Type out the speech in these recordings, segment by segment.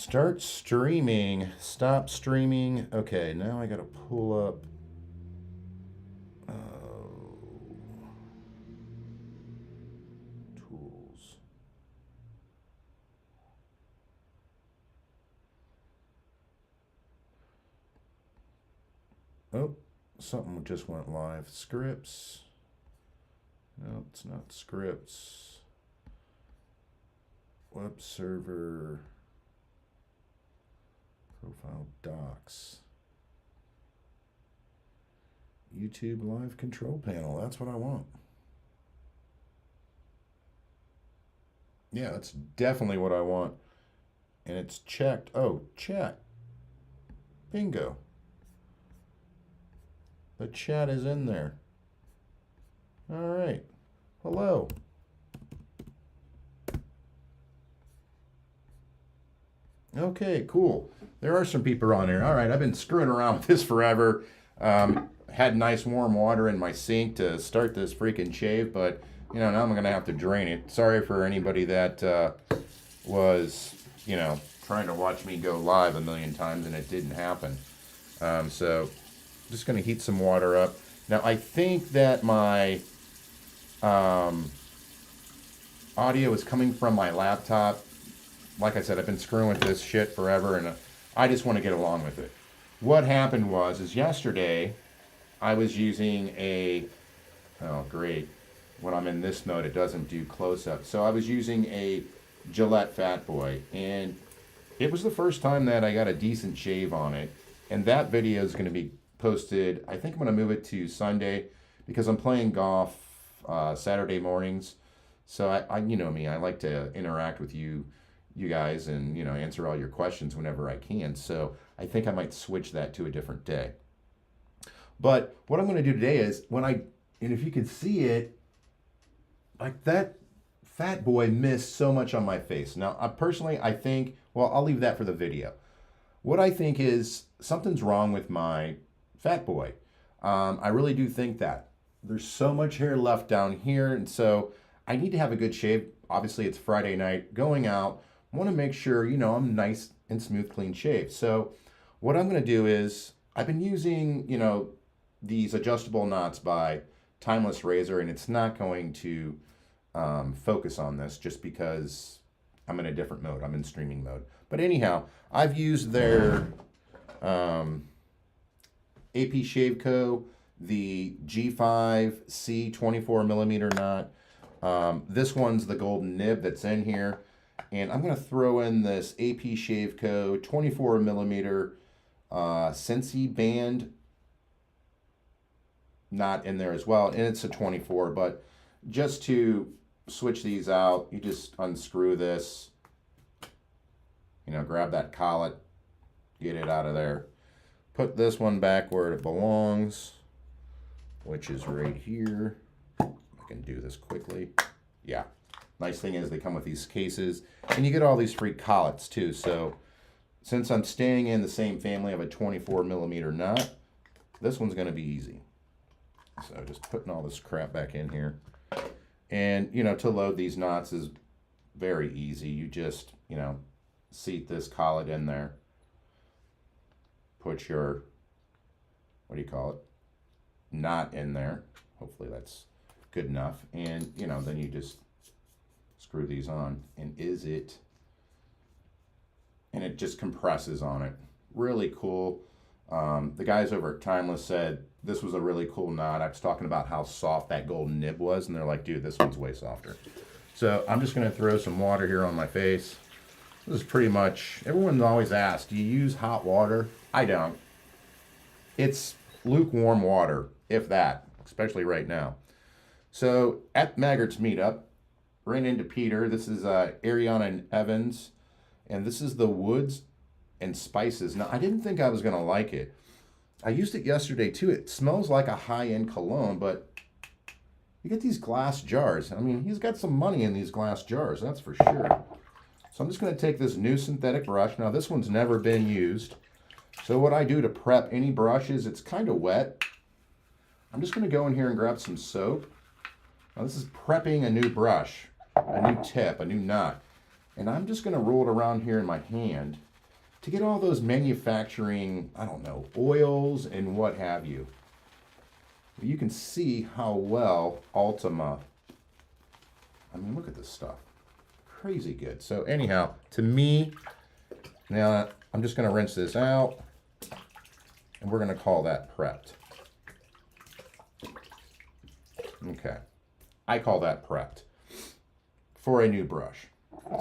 Start streaming. Stop streaming. Okay, now I gotta pull up. Tools. Oh, something just went live. Scripts. No, it's not scripts. Web server. Profile docs. YouTube live control panel. That's what I want. Yeah, that's definitely what I want. And it's checked. Oh, chat. Bingo. The chat is in there. All right. Hello. Okay, cool. There are some people on here. All right, I've been screwing around with this forever. Had nice warm water in my sink to start this freaking shave, but you know, now I'm gonna have to drain it. Sorry for anybody that was, you know, trying to watch me go live a million times and it didn't happen. So just gonna heat some water up. Now I think that my audio is coming from my laptop. Like I said, I've been screwing with this shit forever, and I just want to get along with it. What happened is yesterday, I was using oh great, when I'm in this mode, it doesn't do close-up. So I was using a Gillette Fat Boy, and it was the first time that I got a decent shave on it. And that video is going to be posted, I think I'm going to move it to Sunday, because I'm playing golf Saturday mornings. So I you know me, I like to interact with you guys and, you know, answer all your questions whenever I can. So I think I might switch that to a different day. But what I'm going to do today is and if you can see it, like that Fat Boy missed so much on my face. Now, personally, I think, well, I'll leave that for the video. What I think is something's wrong with my Fat Boy. I really do think that. There's so much hair left down here, and so I need to have a good shave. Obviously, it's Friday night, going out. I want to make sure, you know, I'm nice and smooth, clean shaved. So what I'm going to do is, I've been using, you know, these adjustable knots by Timeless Razor, and it's not going to focus on this just because I'm in a different mode. I'm in streaming mode. But anyhow, I've used their AP Shave Co., the G5C 24 millimeter knot. This one's the golden nib that's in here. And I'm going to throw in this AP Shave Co. 24 millimeter Sensi band knot in there as well. And it's a 24, but just to switch these out, you just unscrew this, you know, grab that collet, get it out of there. Put this one back where it belongs, which is right here. I can do this quickly. Yeah. Nice thing is they come with these cases, and you get all these free collets too. So since I'm staying in the same family of a 24 millimeter knot, this one's going to be easy. So just putting all this crap back in here. And, you know, to load these knots is very easy. You just, you know, seat this collet in there. Put your, what do you call it, knot in there. Hopefully that's good enough. And, you know, then you just screw these on, and it just compresses on it. Really cool. The guys over at Timeless said this was a really cool knot. I was talking about how soft that golden nib was, and they're like, dude, this one's way softer. So I'm just going to throw some water here on my face. This is pretty much, everyone always asks, do you use hot water? I don't. It's lukewarm water, if that, especially right now. So at Maggart's meetup, ran into Peter. This is Ariana and Evans, and this is the Woods and Spices. Now, I didn't think I was going to like it. I used it yesterday too. It smells like a high-end cologne, but you get these glass jars. I mean, he's got some money in these glass jars, that's for sure. So I'm just going to take this new synthetic brush. Now, this one's never been used. So what I do to prep any brush is, it's kind of wet. I'm just going to go in here and grab some soap. Now, this is prepping a new brush, a new tip, a new knot. And I'm just going to roll it around here in my hand. to get all those manufacturing, I don't know, oils and what have you. You can see how well Ultima, I mean, look at this stuff. Crazy good. So anyhow, to me, now I'm just going to rinse this out, and we're going to call that prepped. Okay. I call that prepped for a new brush.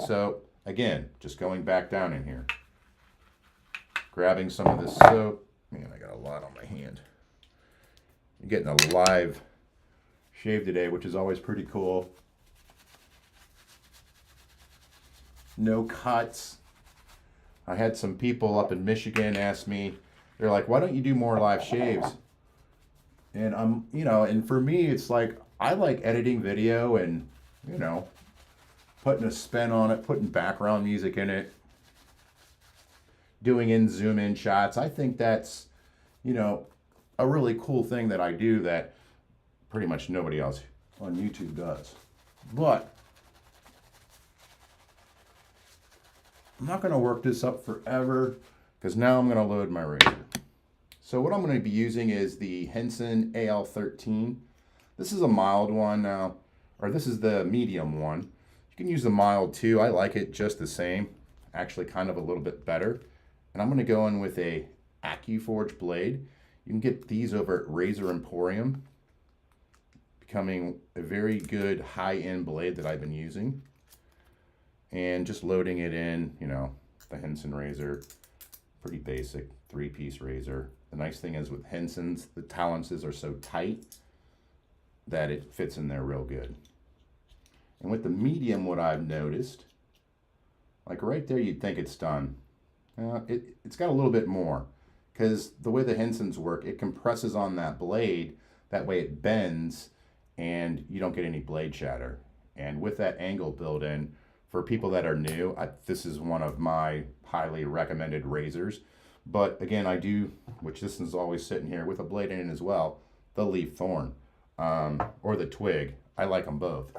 So again, just going back down in here, grabbing some of this soap. Man, I got a lot on my hand. You're getting a live shave today, which is always pretty cool. No cuts. I had some people up in Michigan ask me, they're like, why don't you do more live shaves? And I'm, you know, and for me, it's like, I like editing video and, you know, putting a spin on it, putting background music in it, doing in zoom in shots. I think that's, you know, a really cool thing that I do that pretty much nobody else on YouTube does. But I'm not going to work this up forever because now I'm going to load my razor. So what I'm going to be using is the Henson AL13. This is a mild one now, or this is the medium one. You can use the mild too. I like it just the same, actually kind of a little bit better. And I'm going to go in with a AccuForge blade. You can get these over at Razor Emporium, becoming a very good high-end blade that I've been using. And just loading it in, you know, the Henson razor, pretty basic 3-piece razor. The nice thing is with Henson's, the tolerances are so tight that it fits in there real good. And with the medium, what I've noticed, like right there, you'd think it's done. It's got a little bit more, because the way the Hensons work, it compresses on that blade, that way it bends and you don't get any blade shatter. And with that angle built in, for people that are new, this is one of my highly recommended razors. But again, I do, which this is always sitting here with a blade in it as well, the leaf thorn or the twig. I like them both.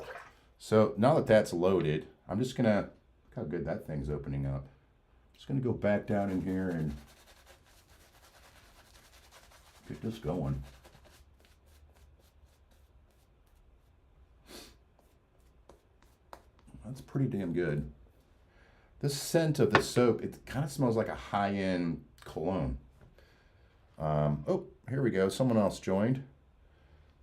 So now that that's loaded, I'm just gonna, look how good that thing's opening up. Just gonna go back down in here and get this going. That's pretty damn good. This scent of the soap, it kind of smells like a high-end cologne. Oh, here we go. Someone else joined.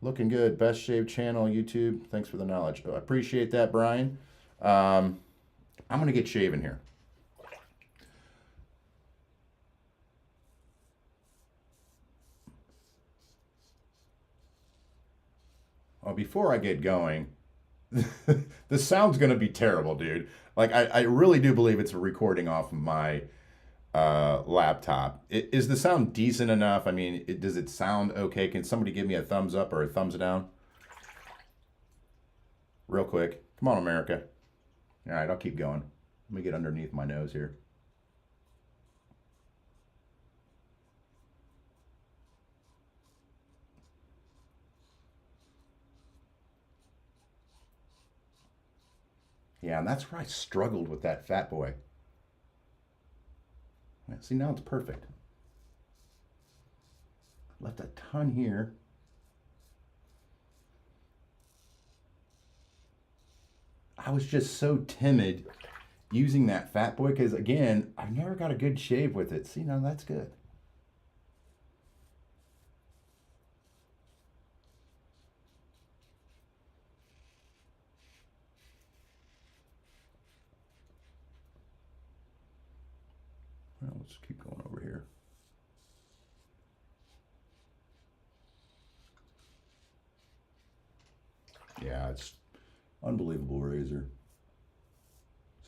Looking good. Best Shave Channel, YouTube. Thanks for the knowledge. I appreciate that, Brian. I'm going to get shaving here. Well, before I get going, the sound's going to be terrible, dude. Like, I really do believe it's recording off of my laptop. Is the sound decent enough? I mean, does it sound okay? Can somebody give me a thumbs up or a thumbs down? Real quick. Come on, America. All right, I'll keep going. Let me get underneath my nose here. Yeah, and that's where I struggled with that Fat Boy. See, now it's perfect. Left a ton here. I was just so timid using that Fat Boy because, again, I've never got a good shave with it. See, now that's good. Well, let's keep going over here. Yeah, it's unbelievable razor.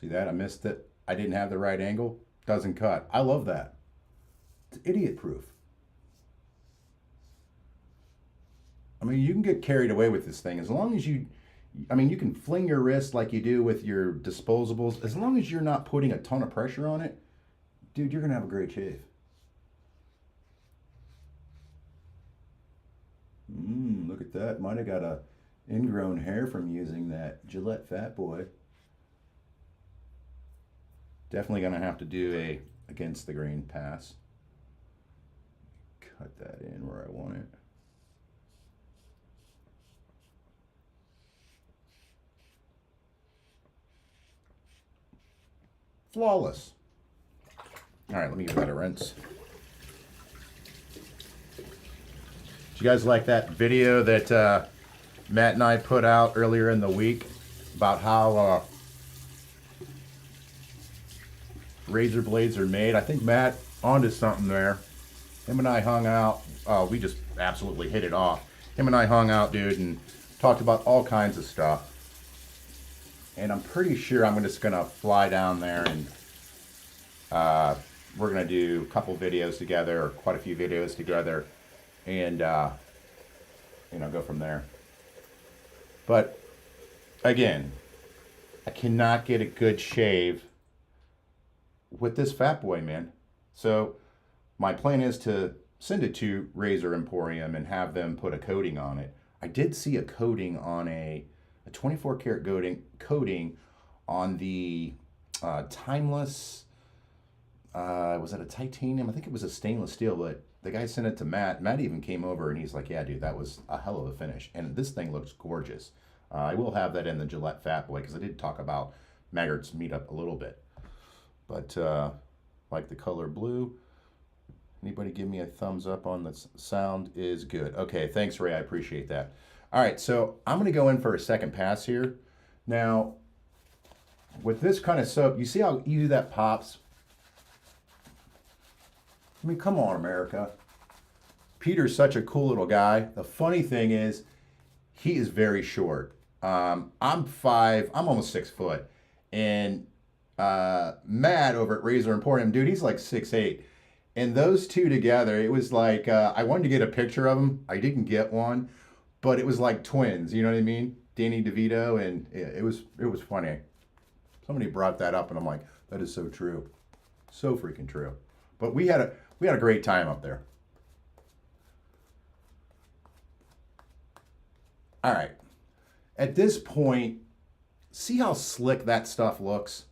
See that? I missed it. I didn't have the right angle. Doesn't cut. I love that. It's idiot proof. I mean, you can get carried away with this thing as long as you, I mean, you can fling your wrist like you do with your disposables. As long as you're not putting a ton of pressure on it, dude, you're going to have a great shave. Look at that. Might have got a ingrown hair from using that Gillette Fat Boy. Definitely going to have to do against the grain pass. Cut that in where I want it. Flawless. All right, let me give that a rinse. Did you guys like that video that Matt and I put out earlier in the week about how razor blades are made? I think Matt onto something there. Him and I hung out. We just absolutely hit it off. Him and I hung out, dude, and talked about all kinds of stuff. And I'm pretty sure I'm just gonna fly down there and we're gonna do a couple videos together, or quite a few videos together, and you know, go from there. But again, I cannot get a good shave with this Fat Boy, man. So my plan is to send it to Razor Emporium and have them put a coating on it. I did see a coating on a 24 karat coating on the Timeless, was that a titanium? I think it was a stainless steel, but the guy sent it to Matt. Matt even came over and he's like, yeah, dude, that was a hell of a finish. And this thing looks gorgeous. I will have that in the Gillette Fat Boy because I did talk about Maggart's meetup a little bit. But like the color blue. Anybody give me a thumbs up on the sound is good. Okay, thanks, Ray. I appreciate that. All right, so I'm going to go in for a second pass here. Now, with this kind of soap, you see how easy that pops? I mean, come on, America. Peter's such a cool little guy. The funny thing is, he is very short. I'm almost 6 foot. And Matt over at Razor Emporium, dude, he's like 6'8". And those two together, it was like, I wanted to get a picture of them. I didn't get one, but it was like twins, you know what I mean? Danny DeVito, and it was funny. Somebody brought that up, and I'm like, that is so true. So freaking true. But we had a great time up there. All right. At this point, see how slick that stuff looks?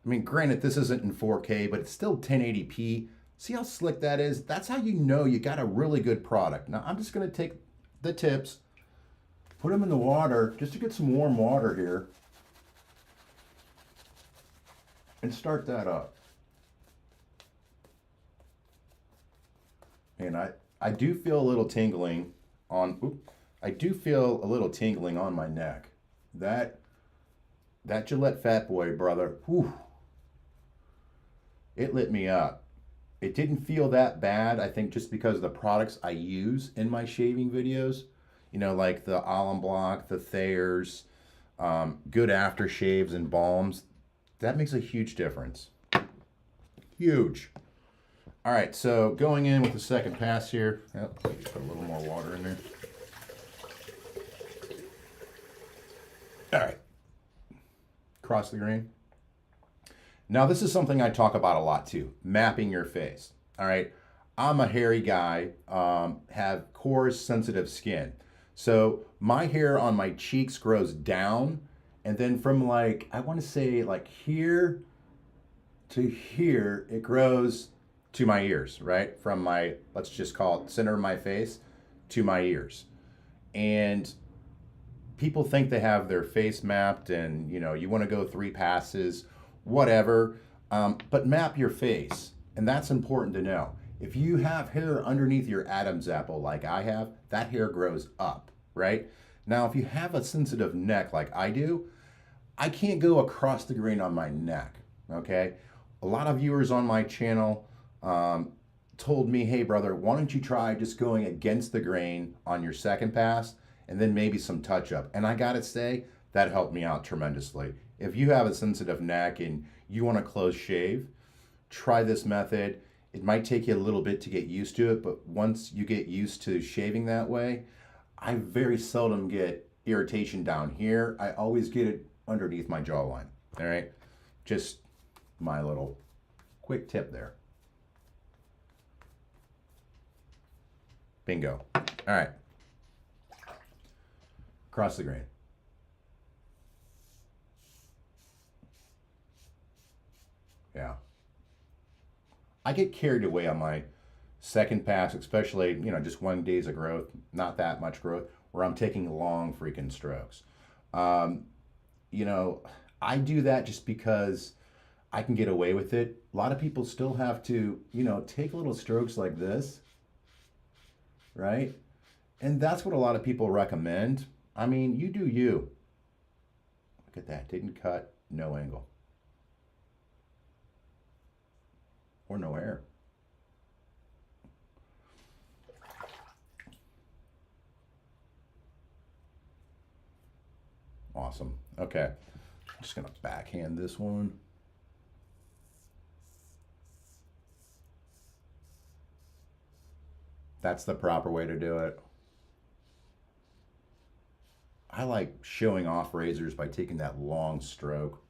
I mean, granted, this isn't in 4K, but it's still 1080p. See how slick that is? That's how you know you got a really good product. Now, I'm just going to take the tips, put them in the water, just to get some warm water here, and start that up. And I do feel a little tingling on, I do feel a little tingling on my neck. That Gillette Fat Boy, brother, whew, it lit me up. It didn't feel that bad, I think, just because of the products I use in my shaving videos. You know, like the Alum block, the Thayers, good aftershaves and balms. That makes a huge difference. Huge. All right, so going in with the second pass here. Yep, put a little more water in there. All right. Cross the grain. Now, this is something I talk about a lot too, mapping your face. All right. I'm a hairy guy, have coarse, sensitive skin. So my hair on my cheeks grows down, and then from like, I want to say like here to here, it grows to my ears, right? From my, let's just call it center of my face to my ears. And people think they have their face mapped, and you know, you want to go 3 passes, whatever, but map your face. And that's important to know. If you have hair underneath your Adam's apple like I have, that hair grows up, right? Now, if you have a sensitive neck like I do, I can't go across the grain on my neck, okay? A lot of viewers on my channel told me, hey brother, why don't you try just going against the grain on your second pass and then maybe some touch up. And I gotta say, that helped me out tremendously. If you have a sensitive neck and you want a close shave, try this method. It might take you a little bit to get used to it, but once you get used to shaving that way, I very seldom get irritation down here. I always get it underneath my jawline, all right? Just my little quick tip there. Bingo. All right. Cross the grain. Yeah. I get carried away on my second pass, especially, you know, just 1 days of growth, not that much growth, where I'm taking long freaking strokes. Um, you know, I do that just because I can get away with it. A lot of people still have to, you know, take little strokes like this, right? And that's what a lot of people recommend. I mean, you do you. Look at that. Didn't cut, no angle. Or no air. Awesome. Okay. I'm just going to backhand this one. That's the proper way to do it. I like showing off razors by taking that long stroke.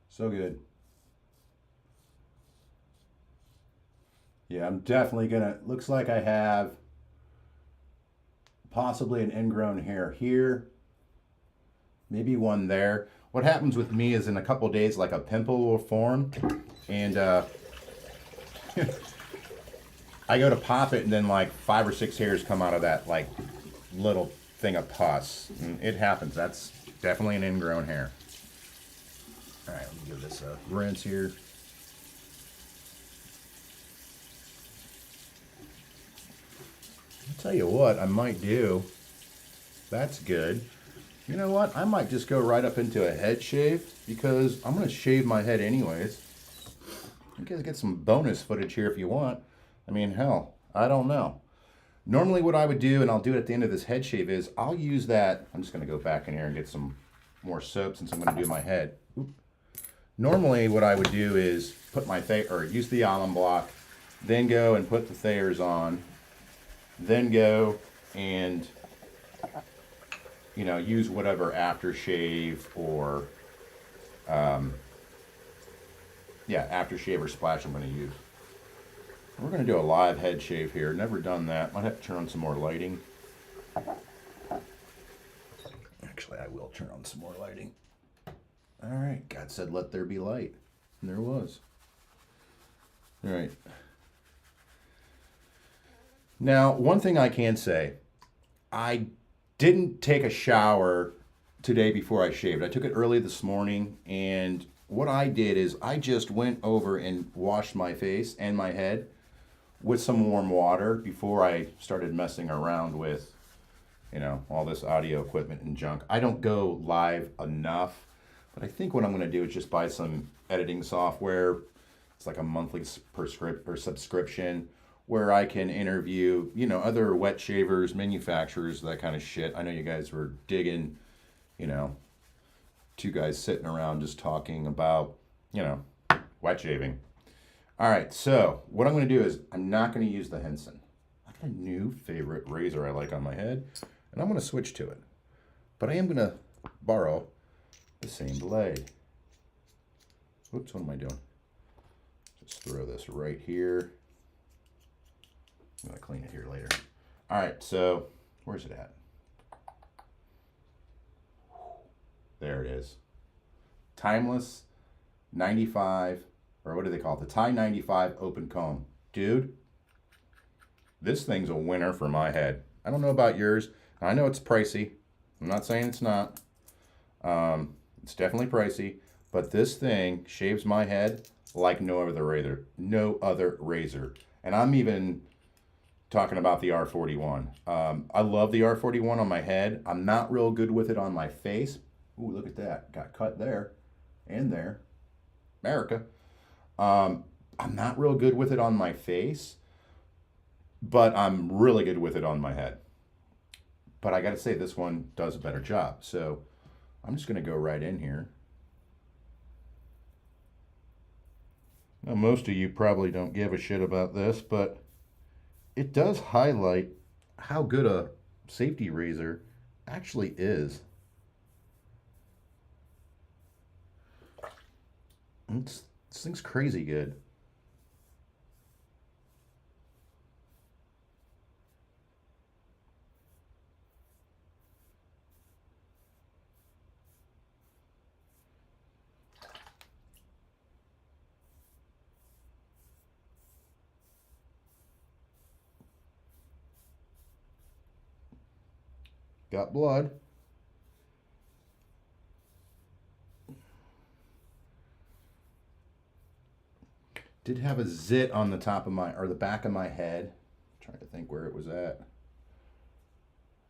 So good. Yeah, I'm definitely gonna, looks like I have possibly an ingrown hair here, maybe one there. What happens with me is in a couple days, like a pimple will form, and I go to pop it, and then like 5 or 6 hairs come out of that like little thing of pus. And it happens. That's definitely an ingrown hair. All right, let me give this a rinse here. I'll tell you what I might do. That's good. You know what? I might just go right up into a head shave because I'm going to shave my head anyways. You guys get some bonus footage here if you want. I mean, hell, I don't know. Normally what I would do, and I'll do it at the end of this head shave, is I'll use that. I'm just going to go back in here and get some more soap since I'm going to do my head. Oop. Normally what I would do is put my use the alum block, then go and put the Thayers on, then go and, you know, use whatever aftershave or aftershave or splash I'm going to use. We're going to do a live head shave here. Never done that. Might have to turn on some more lighting. Actually, I will turn on some more lighting. All right. God said, let there be light. And there was. All right. Now, one thing I can say, I didn't take a shower today before I shaved. I took it early this morning, and what I did is I just went over and washed my face and my head with some warm water before I started messing around with, you know, all this audio equipment and junk. I don't go live enough, but I think what I'm going to do is just buy some editing software. It's like a monthly subscription where I can interview, you know, other wet shavers, manufacturers, that kind of shit. I know you guys were digging, you know, 2 guys sitting around just talking about, you know, wet shaving. All right, so what I'm going to do is I'm not going to use the Henson. I got a new favorite razor I like on my head, and I'm going to switch to it. But I am going to borrow the same blade. Oops, what am I doing? Just throw this right here. I'm going to clean it here later. All right, so where's it at? There it is. Timeless 95, or what do they call it? The Tie 95 open comb. Dude, this thing's a winner for my head. I don't know about yours. I know it's pricey. I'm not saying it's not. It's definitely pricey, but this thing shaves my head like no other razor. No other razor. And I'm even talking about the R41. I love the R41 on my head. I'm not real good with it on my face. Ooh, look at that. Got cut there and there. America. I'm not real good with it on my face, but I'm really good with it on my head. But I got to say, this one does a better job. So I'm just going to go right in here. Now, most of you probably don't give a shit about this, but it does highlight how good a safety razor actually is. This thing's crazy good. Got blood. Did have a zit on the top of my, or the back of my head. I'm trying to think where it was at.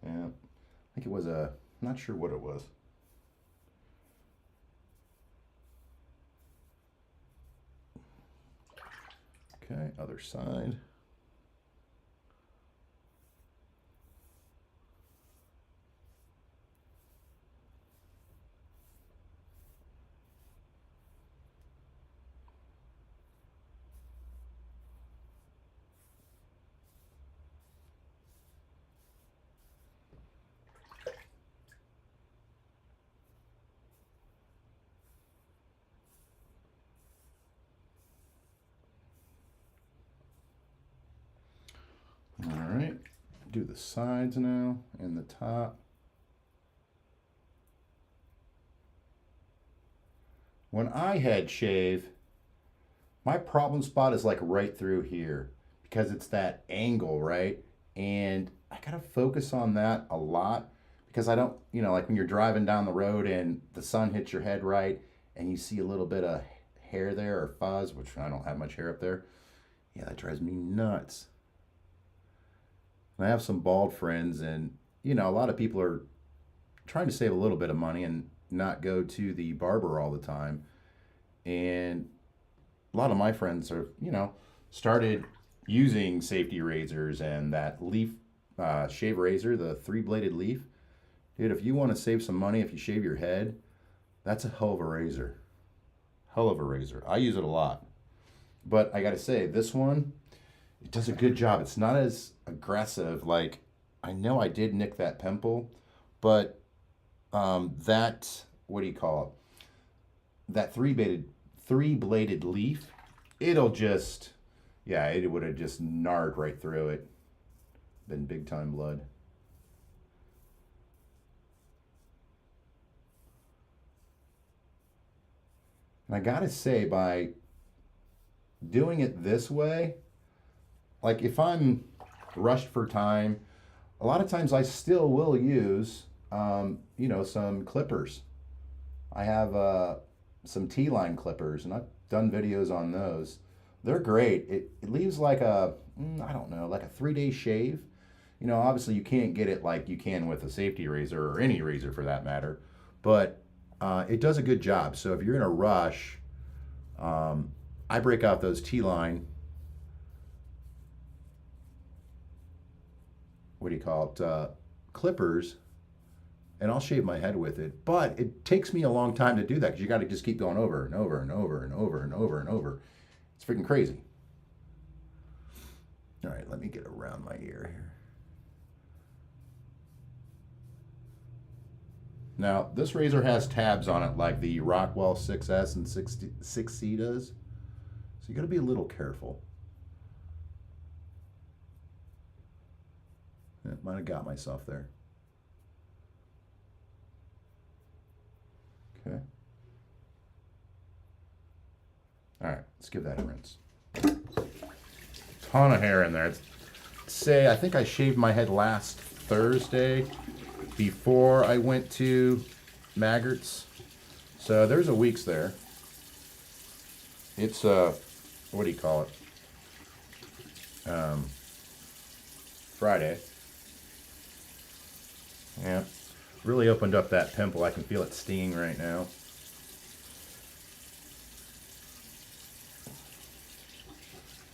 Yeah, I think it was I'm not sure what it was. Okay, other side. All right, do the sides now and the top. When I head shave, my problem spot is like right through here because it's that angle, right? And I gotta focus on that a lot because I don't, like when you're driving down the road and the sun hits your head right and you see a little bit of hair there or fuzz, which I don't have much hair up there. Yeah, that drives me nuts. And I have some bald friends, and a lot of people are trying to save a little bit of money and not go to the barber all the time. And a lot of my friends are, started using safety razors and that leaf shave razor, the 3-bladed leaf. Dude, if you want to save some money, if you shave your head, that's a hell of a razor. Hell of a razor. I use it a lot. But I got to say, this one, it does a good job. It's not as aggressive. Like, I know I did nick that pimple, but that, what do you call it? That three-bladed leaf, it'll just, yeah, it would have just gnarred right through it. Been big time blood. And I gotta say, by doing it this way, like if I'm rushed for time, a lot of times I still will use, some clippers. I have some T-line clippers, and I've done videos on those. They're great. It leaves like I don't know, like a 3-day shave. Obviously you can't get it like you can with a safety razor or any razor for that matter, but it does a good job. So if you're in a rush, I break out those T-line, what do you call it, clippers, and I'll shave my head with it. But it takes me a long time to do that because you got to just keep going over and over and over and over and over and over. It's freaking crazy. All right, let me get around my ear here. Now, this razor has tabs on it like the Rockwell 6S and 6C does. So you got to be a little careful. I might have got myself there. Okay. All right, let's give that a rinse. Ton of hair in there. I think I shaved my head last Thursday before I went to Maggart's. So there's a week's there. It's what do you call it? Friday. Yeah. Really opened up that pimple. I can feel it stinging right now.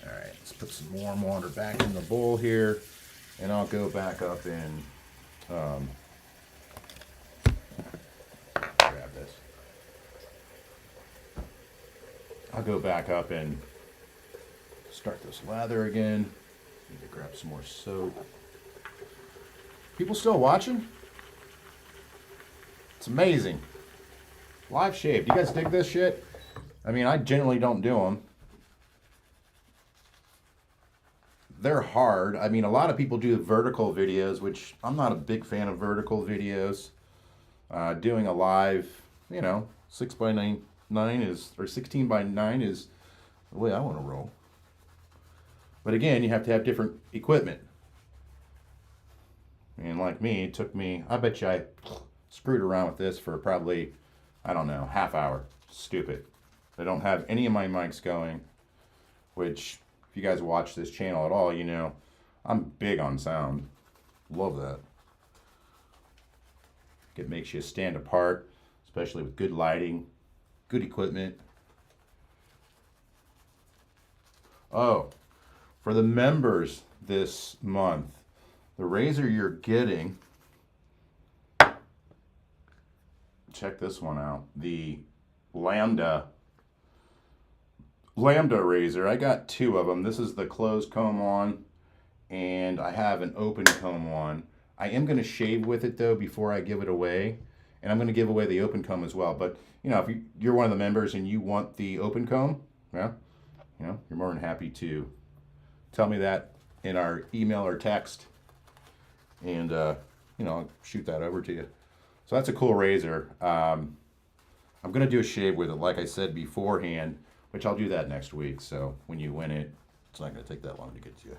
All right, let's put some warm water back in the bowl here, and I'll go back up and grab this. I'll go back up and start this lather again. Need to grab some more soap. People still watching? It's amazing. Live shave. Do you guys dig this shit? I mean, I generally don't do them. They're hard. I mean, a lot of people do vertical videos, which I'm not a big fan of vertical videos. Doing a live, 6x9 is, or 16x9 is the way I want to roll. But again, you have to have different equipment. And like me, it took me, I bet you I screwed around with this for probably, I don't know, half hour. Stupid. I don't have any of my mics going, which, if you guys watch this channel at all, you know I'm big on sound. Love that. It makes you stand apart, especially with good lighting, good equipment. Oh, for the members this month, the razor you're getting, check this one out, the Lambda razor. I got two of them. This is the closed comb one, and I have an open comb one. I am going to shave with it though before I give it away, and I'm going to give away the open comb as well. But if you're one of the members and you want the open comb, well, you're more than happy to tell me that in our email or text, and I'll shoot that over to you. So that's a cool razor. I'm going to do a shave with it, like I said beforehand, which I'll do that next week. So when you win it, it's not going to take that long to get to you.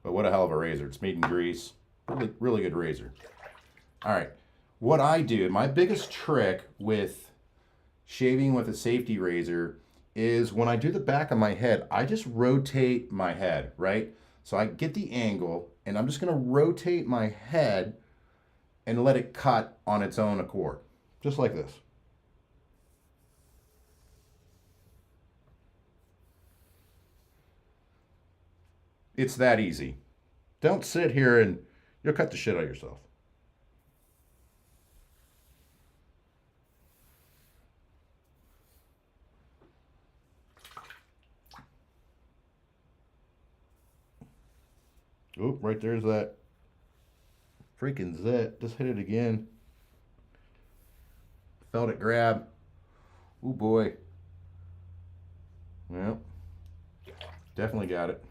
But what a hell of a razor. It's made in Greece. Really, really good razor. All right. What I do, my biggest trick with shaving with a safety razor is when I do the back of my head, I just rotate my head, right? So I get the angle, and I'm just going to rotate my head and let it cut on its own accord, just like this. It's that easy. Don't sit here and you'll cut the shit out of yourself. Oh, right there's that freaking zit. Just hit it again. Felt it grab. Oh boy. Well, definitely got it.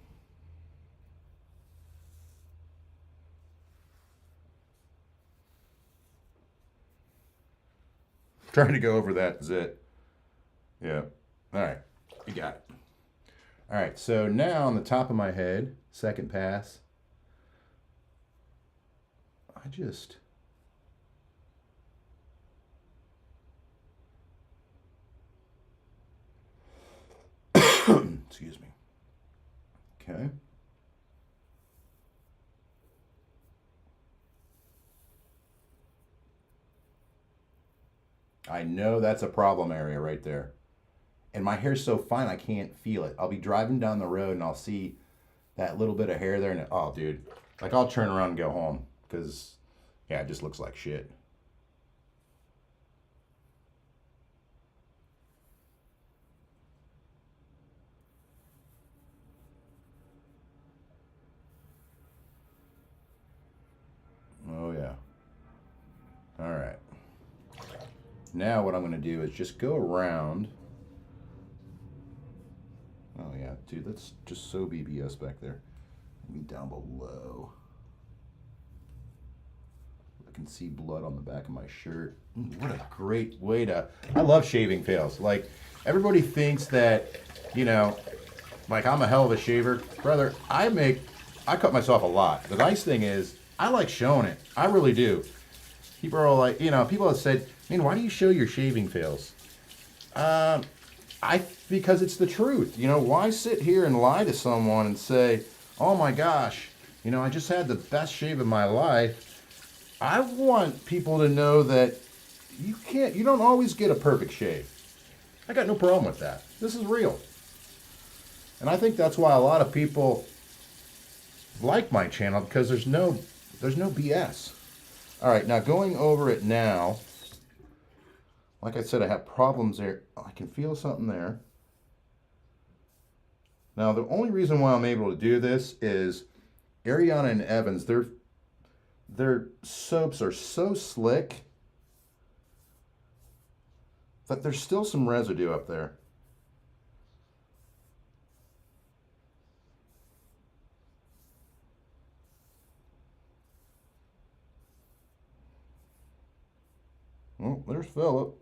Trying to go over that zit. Yeah. All right. You got it. All right. So now on the top of my head, second pass, I just excuse me. Okay. I know that's a problem area right there. And my hair's so fine I can't feel it. I'll be driving down the road and I'll see that little bit of hair there, and oh dude, like I'll turn around and go home because yeah, it just looks like shit. Oh yeah. All right. Now what I'm going to do is just go around. Oh yeah, dude, that's just so BBS back there. Let me down below. I can see blood on the back of my shirt. What a great way to... I love shaving fails. Like, everybody thinks that, like I'm a hell of a shaver. Brother, I cut myself a lot. The nice thing is, I like showing it. I really do. People are all like, people have said, man, why do you show your shaving fails? Because it's the truth. Why sit here and lie to someone and say, oh my gosh, I just had the best shave of my life. I want people to know that you don't always get a perfect shave. I got no problem with that. This is real. And I think that's why a lot of people like my channel, because there's no BS. All right, now going over it now, like I said, I have problems there. I can feel something there. Now, the only reason why I'm able to do this is Ariana and Evans, their soaps are so slick that there's still some residue up there. Oh, there's Philip.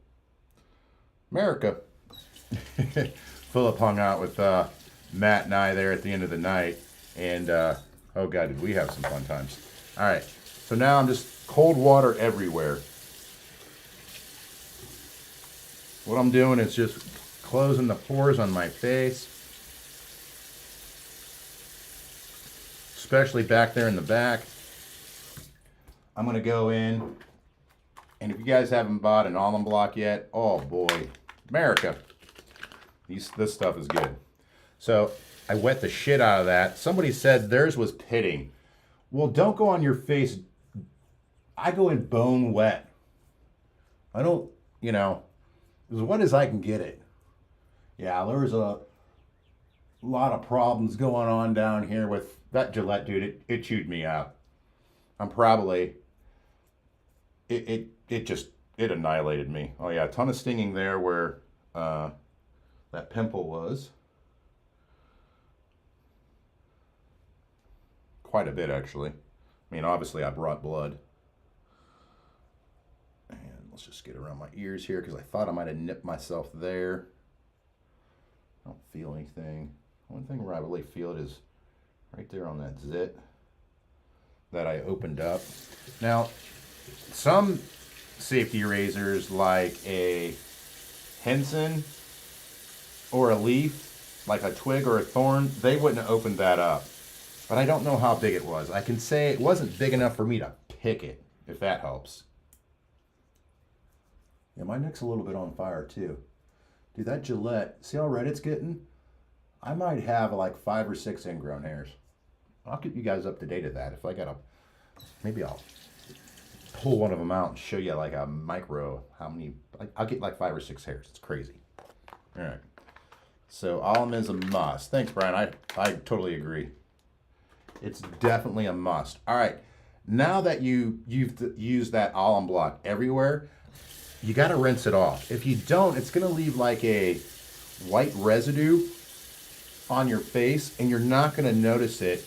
America. Philip hung out with Matt and I there at the end of the night. And, oh God, did we have some fun times. All right. So now I'm just cold water everywhere. What I'm doing is just closing the pores on my face. Especially back there in the back. I'm going to go in. And if you guys haven't bought an alum block yet, oh boy, America. This stuff is good. So I wet the shit out of that. Somebody said theirs was pitting. Well, don't go on your face. I go in bone wet. I don't, you know, as wet as I can get it. Yeah, there's a lot of problems going on down here with that Gillette, dude. It chewed me out. I'm probably, it annihilated me. Oh yeah, a ton of stinging there where that pimple was. Quite a bit, actually. I mean, obviously I brought blood. And let's just get around my ears here because I thought I might have nipped myself there. I don't feel anything. One thing where I really feel it is right there on that zit that I opened up. Now, some safety razors like a Henson or a leaf, like a twig or a thorn, they wouldn't have opened that up. But I don't know how big it was. I can say it wasn't big enough for me to pick it, if that helps. Yeah, my neck's a little bit on fire too. Dude, that Gillette, see how red it's getting? I might have like 5 or 6 ingrown hairs. I'll keep you guys up to date of that. If I got maybe I'll pull one of them out and show you like a micro, how many, I'll get like 5 or 6 hairs. It's crazy. All right. So alum is a must. Thanks, Brian. I totally agree. It's definitely a must. All right. Now that you've used that alum block everywhere, you got to rinse it off. If you don't, it's going to leave like a white residue on your face and you're not going to notice it.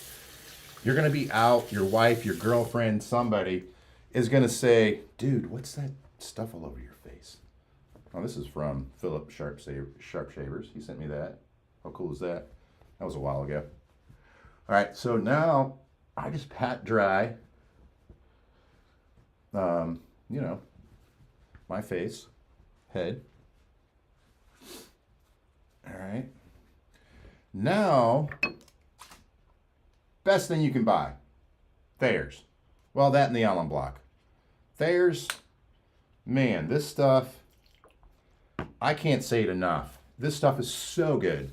You're going to be out, your wife, your girlfriend, somebody is going to say, dude, what's that stuff all over your face? Oh, this is from Philip Sharp Shavers. He sent me that. How cool is that? That was a while ago. All right, so now I just pat dry, you know, my face, head. All right. Now, best thing you can buy, Thayer's. Well, that and the alum block. Thayer's, man, this stuff, I can't say it enough. This stuff is so good.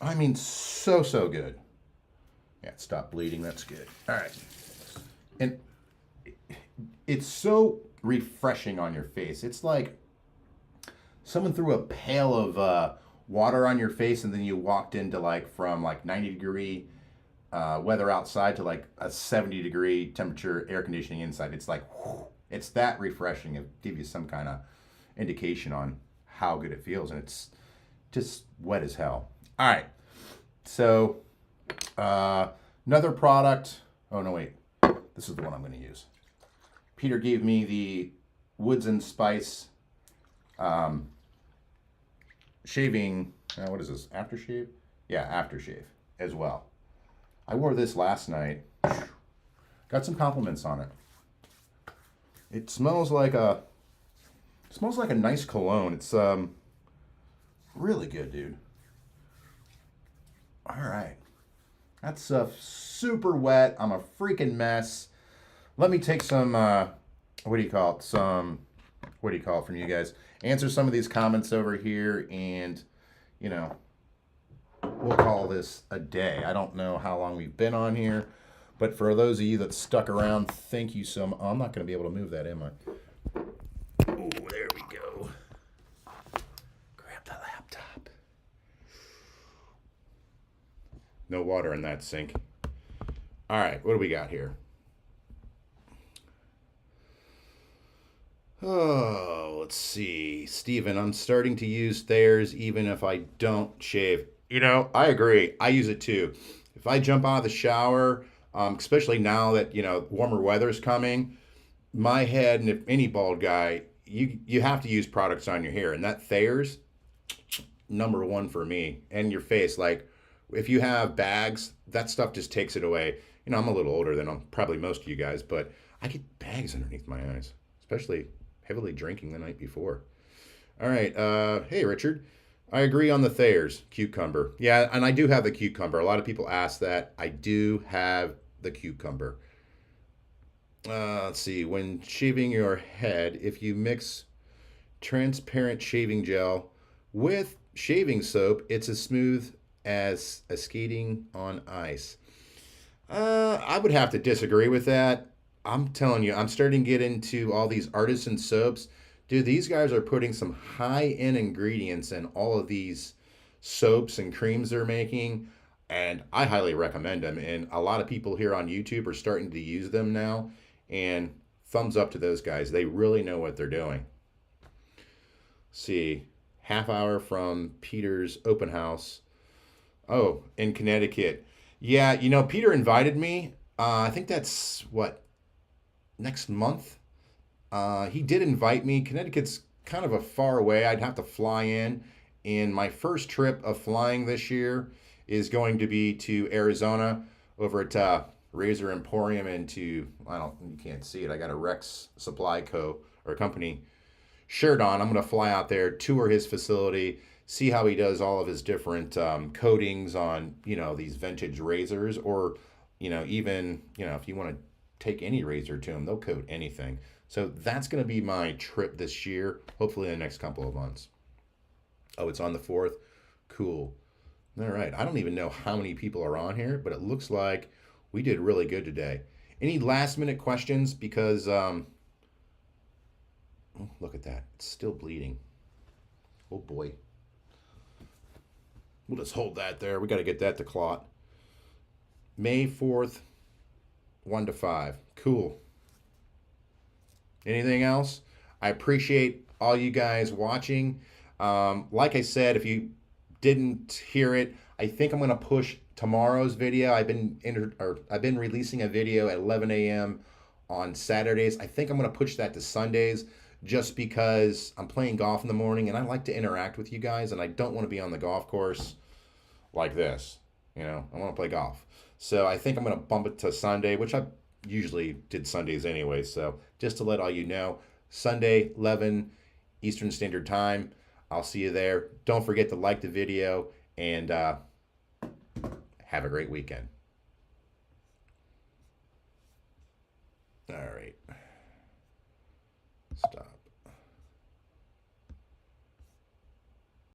I mean, so good. Yeah, it stopped bleeding. That's good. All right. And it's so refreshing on your face. It's like someone threw a pail of water on your face and then you walked into like from like 90-degree weather outside to like a 70-degree temperature air conditioning inside. It's like, whew, it's that refreshing. It'll give you some kind of indication on how good it feels. And it's just wet as hell. All right, so another product. Oh, no, wait. This is the one I'm going to use. Peter gave me the Woods and Spice shaving, what is this, aftershave? Yeah, aftershave as well. I wore this last night. Got some compliments on it. It smells like a nice cologne. It's really good, dude. All right. That stuff super wet. I'm a freaking mess. Let me take some, what do you call it? What do you call it from you guys? Answer some of these comments over here and, you know, we'll call this a day. I don't know how long we've been on here, but for those of you that stuck around, thank you so much. Oh, I'm not going to be able to move that, am I? Oh, there we go. Grab the laptop. No water in that sink. All right, what do we got here? Oh, let's see. Steven, I'm starting to use Thayer's even if I don't shave. You know, I agree. I use it too. If I jump out of the shower, especially now that, you know, warmer weather's coming, my head, and if any bald guy, you have to use products on your hair, and that Thayer's number one for me, and your face. Like if you have bags, that stuff just takes it away. You know, I'm a little older than probably most of you guys, but I get bags underneath my eyes, especially heavily drinking the night before. All right, hey Richard, I agree on the Thayer's cucumber. Yeah, and I do have the cucumber. A lot of people ask that. I do have the cucumber. Let's see. When shaving your head, if you mix transparent shaving gel with shaving soap, it's as smooth as a skating on ice. I would have to disagree with that. I'm telling you, I'm starting to get into all these artisan soaps. Dude, these guys are putting some high end ingredients in all of these soaps and creams they're making, and I highly recommend them. And a lot of people here on YouTube are starting to use them now. And thumbs up to those guys. They really know what they're doing. See, half hour from Peter's open house. Oh, in Connecticut. Yeah, you know, Peter invited me. I think that's what, next month? He did invite me. Connecticut's kind of a far away. I'd have to fly in. And my first trip of flying this year is going to be to Arizona over at Razor Emporium into, I don't, you can't see it. I got a Rex Supply Co. or company shirt on. I'm going to fly out there, tour his facility, see how he does all of his different coatings on, you know, these vintage razors, or, you know, even, you know, if you want to take any razor to him, they'll coat anything. So that's going to be my trip this year, hopefully in the next couple of months. Oh, it's on the 4th? Cool. All right. I don't even know how many people are on here, but it looks like we did really good today. Any last minute questions? Because, oh, look at that. It's still bleeding. Oh boy. We'll just hold that there. We got to get that to clot. May 4th, 1 to 5. Cool. Anything else? I appreciate all you guys watching. Like I said, if you didn't hear it, I think I'm going to push tomorrow's video. I've been releasing a video at 11 a.m. on Saturdays. I think I'm going to push that to Sundays, just because I'm playing golf in the morning and I like to interact with you guys, and I don't want to be on the golf course like this. You know, I want to play golf. So I think I'm going to bump it to Sunday, which I usually did Sundays anyway. So just to let all you know, Sunday, 11 Eastern Standard Time. I'll see you there. Don't forget to like the video, and have a great weekend. All right. Stop.